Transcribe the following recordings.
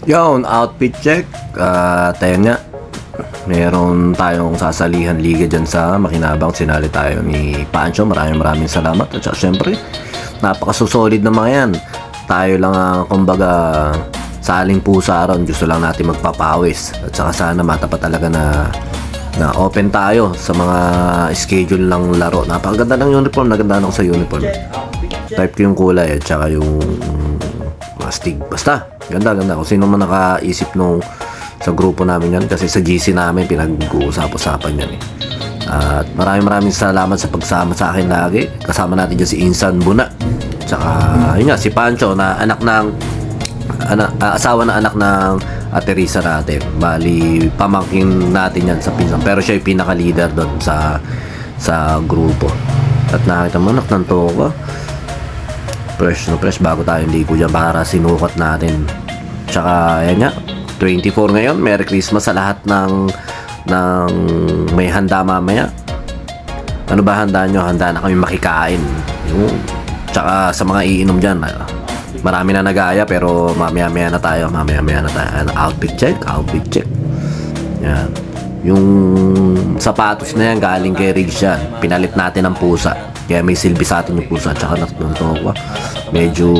Yun, outfit check. Tayo nga. Meron tayong sasalihan liga dyan sa Makinabang. Sinali tayo ni Pancho. Maraming salamat. At saka syempre, napakasusolid na mga yan. Tayo lang kumbaga saling pusa ron. Gusto lang natin magpapawis. At saka sana matapat talaga na open tayo sa mga schedule ng laro. Napakaganda ng uniform. Naganda ako sa uniform. Type ko yung kulay at saka yung astig. Basta, ganda. Kung sino man nakaisip nung sa grupo namin yan. Kasi sa GC namin, pinag-uusap-usapan yan eh. At maraming salamat sa pagsama sa akin lagi. Kasama natin dyan si Insan Buna. Tsaka, yun nga, si Pancho na asawa na anak ng Ate Risa natin. Bali, pamangkin natin yan sa pinsan. Pero siya yung pinaka-leader doon sa grupo. At nakita mo, anak ng toka. Fresh bago tayo ligo dyan para sinukat natin. Tsaka, yan nga, 24 ngayon. Merry Christmas sa lahat ng may handa mamaya. Ano ba handa nyo? Handa na kami makikain. Tsaka sa mga iinom dyan, marami na nagaya pero mamaya na tayo. Outfit check. Yan. Yung sapatos na yan galing kay Riggs yan. Pinalit natin ng pusa. Kaya may silbi sa atin yung pusa. Tsaka natutunto ako. Medyo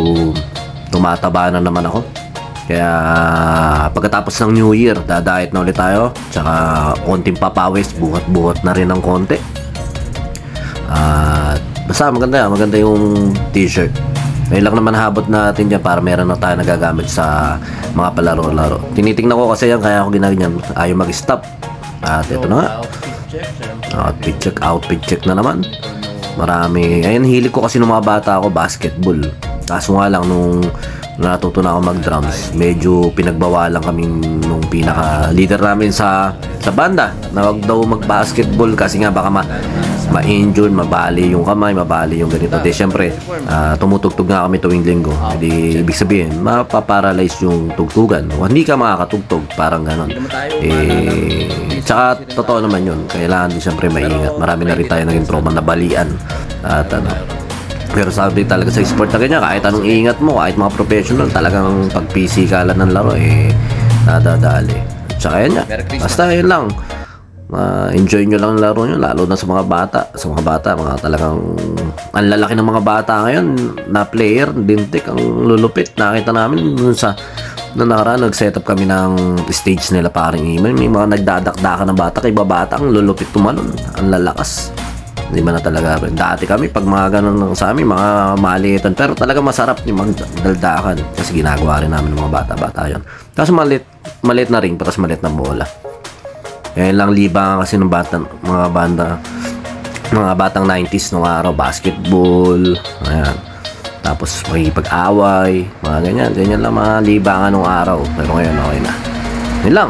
tumataba na naman ako. Kaya pagkatapos ng New Year, da-diet na ulit tayo. Tsaka konting papawis, buhat-buhat na rin ng konti. At basta maganda yung t-shirt. Ngayon lang naman habot natin dyan para meron na tayo nagagamit sa mga palaro-laro. Tinitingnan ko kasi yan, kaya ako ginaganyan. Ayaw mag-stop. At ito na nga. Outfit check na naman. Marami. Ayan, hilig ko kasi nung mga bata ako, basketball. Kaso nga lang nung natuto na ako mag-drums, medyo pinagbawalan kami nung pinaka-leader namin sa banda na wag daw mag-basketball kasi nga baka ma-injure, mabali yung kamay, mabali yung ganito. Di syempre, tumutugtog nga kami tuwing linggo. Hindi, ibig sabihin, mapaparalyze yung tugtugan. O, hindi ka makakatugtog, parang ganon. Tsaka, totoo naman yun. Kailangan din syempre maingat. Marami na rin tayo naging trauma na balian. At pero sabi talaga sa sport na ganyan, kahit anong ingat mo, kahit mga professional, talagang pag-pisikalan ng laro, nadadali. Tsaka yan nga. Basta yun lang. Enjoy nyo lang laro nyo, lalo na sa mga bata. Mga talagang ang lalaki ng mga bata ngayon na player, dintik, ang lulupit. Nakita namin dun sa nakaraan, nag-setup kami ng stage nila parang may mga nagdadakdakan ng bata, kay babata, ang lulupit tumalon, ang lalakas. Hindi man na talaga. Dati kami, pag mga ganun sa amin, mga maliitan. Pero talaga masarap yung magdaldakan. Kasi ginagawa rin namin ng mga bata-bata yun. Tapos maliit na ring, tapos maliit na bola. Yan lang libangan kasi ng mga batang 90s nung araw. Basketball, ayan. Tapos may pag-away, mga ganyan. Ganyan lang mga libangan nung araw. Pero ngayon, okay na. Yun lang.